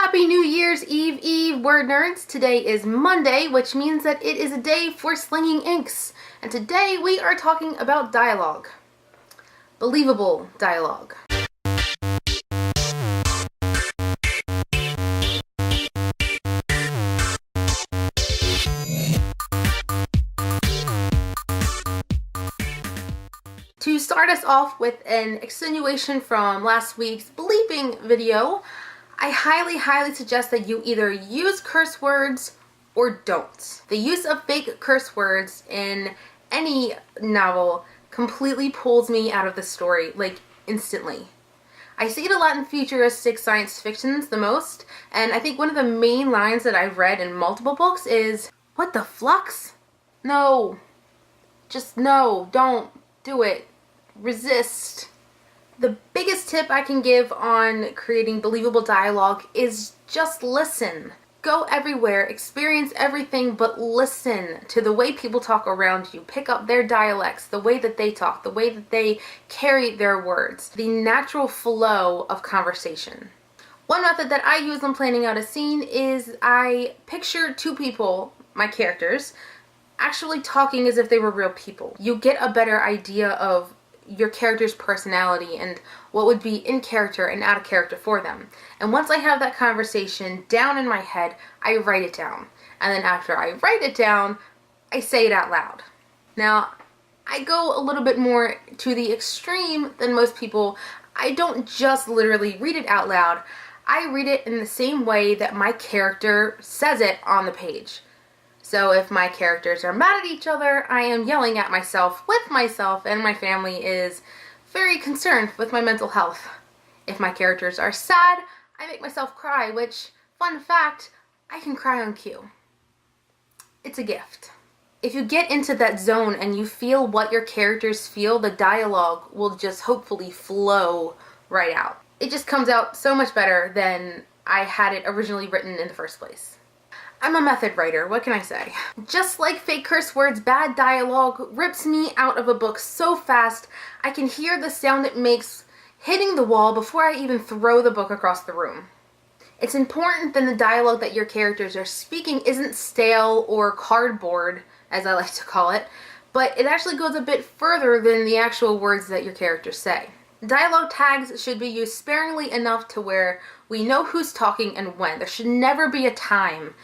Happy New Year's Eve, word nerds. Today is Monday, which means that it is a day for slinging inks. And today we are talking about dialogue. Believable dialogue. To start us off with an extenuation from last week's bleeping video, I highly suggest that you either use curse words or don't. The use of fake curse words in any novel completely pulls me out of the story, like instantly. I see it a lot in futuristic science fictions the most, and I think one of the main lines that I've read in multiple books is, "What the flux? No. Just no, don't do it. Resist." The biggest tip I can give on creating believable dialogue is just listen. Go everywhere, experience everything, but listen to the way people talk around you. Pick up their dialects, the way that they talk, the way that they carry their words, the natural flow of conversation. One method that I use when planning out a scene is I picture two people, my characters, actually talking as if they were real people. You get a better idea of your character's personality and what would be in character and out of character for them. And once I have that conversation down in my head, I write it down. And then after I write it down, I say it out loud. Now, I go a little bit more to the extreme than most people. I don't just literally read it out loud. I read it in the same way that my character says it on the page. So if my characters are mad at each other, I am yelling at myself with myself, and my family is very concerned with my mental health. If my characters are sad, I make myself cry, which, fun fact, I can cry on cue. It's a gift. If you get into that zone and you feel what your characters feel, the dialogue will just hopefully flow right out. It just comes out so much better than I had it originally written in the first place. I'm a method writer, what can I say? Just like fake curse words, bad dialogue rips me out of a book so fast I can hear the sound it makes hitting the wall before I even throw the book across the room. It's important that the dialogue that your characters are speaking isn't stale or cardboard, as I like to call it, but it actually goes a bit further than the actual words that your characters say. Dialogue tags should be used sparingly enough to where we know who's talking and when. There should never be a time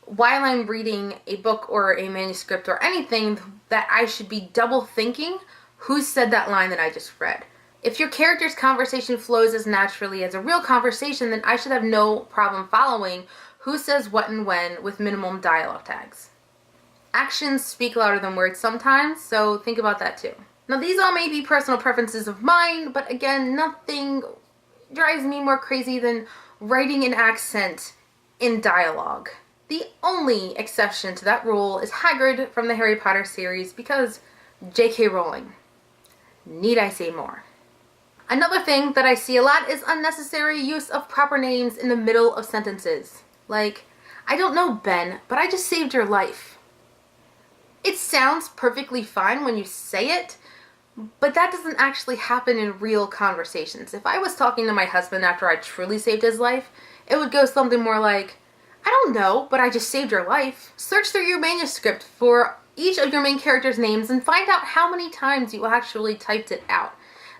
while I'm reading a book or a manuscript or anything that I should be double thinking who said that line that I just read. If your character's conversation flows as naturally as a real conversation, then I should have no problem following who says what and when with minimum dialogue tags. Actions speak louder than words sometimes, so think about that too. Now these all may be personal preferences of mine, but again, nothing drives me more crazy than writing an accent in dialogue. The only exception to that rule is Hagrid from the Harry Potter series because J.K. Rowling. Need I say more? Another thing that I see a lot is unnecessary use of proper names in the middle of sentences. Like, I don't know, Ben, but I just saved your life. It sounds perfectly fine when you say it, but that doesn't actually happen in real conversations. If I was talking to my husband after I truly saved his life, it would go something more like, "I don't know, but I just saved your life." Search through your manuscript for each of your main characters' names and find out how many times you actually typed it out.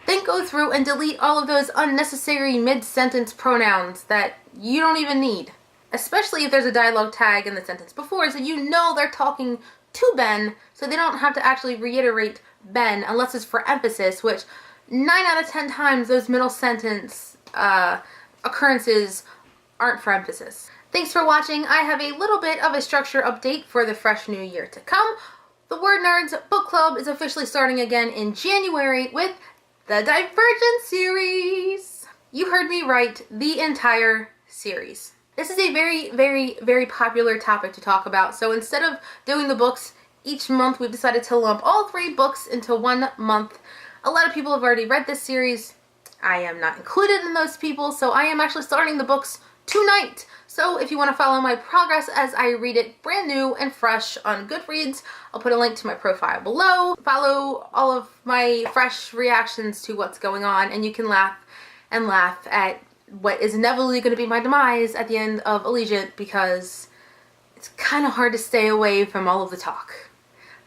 Then go through and delete all of those unnecessary mid-sentence pronouns that you don't even need. Especially if there's a dialogue tag in the sentence before, so you know they're talking to Ben, so they don't have to actually reiterate Ben unless it's for emphasis, which 9 out of 10 times those middle sentence occurrences aren't for emphasis. Thanks for watching. I have a little bit of a structure update for the fresh new year to come. The Word Nerds Book Club is officially starting again in January with the Divergent series. You heard me right, the entire series. This is a very popular topic to talk about, so instead of doing the books each month, we've decided to lump all 3 books into 1 month. A lot of people have already read this series. I am not included in those people, so I am actually starting the books tonight. So if you want to follow my progress as I read it brand new and fresh on Goodreads, I'll put a link to my profile below. Follow all of my fresh reactions to what's going on, and you can laugh at what is inevitably going to be my demise at the end of Allegiant, because it's kind of hard to stay away from all of the talk.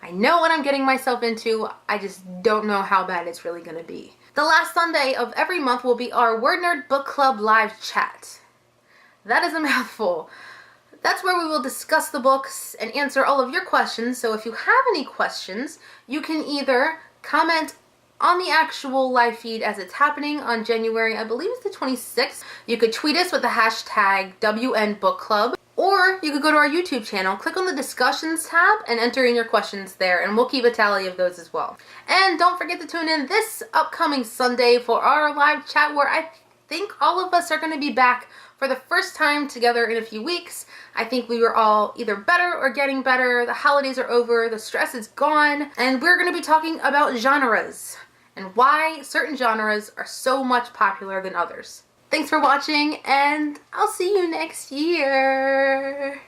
I know what I'm getting myself into, I just don't know how bad it's really going to be. The last Sunday of every month will be our Word Nerd Book Club live chat. That is a mouthful. That's where we will discuss the books and answer all of your questions. So if you have any questions, you can either comment on the actual live feed as it's happening on January, I believe it's the 26th. You could tweet us with the hashtag WNBookClub, or you could go to our YouTube channel, click on the discussions tab, and enter in your questions there, and we'll keep a tally of those as well. And don't forget to tune in this upcoming Sunday for our live chat, where I think all of us are going to be back for the first time together in a few weeks. I think we were all either better or getting better. The holidays are over, the stress is gone, and we're going to be talking about genres and why certain genres are so much popular than others. Thanks for watching, and I'll see you next year.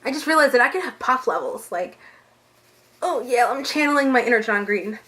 I just realized that I can have pop levels, like, oh yeah, I'm channeling my inner John Green.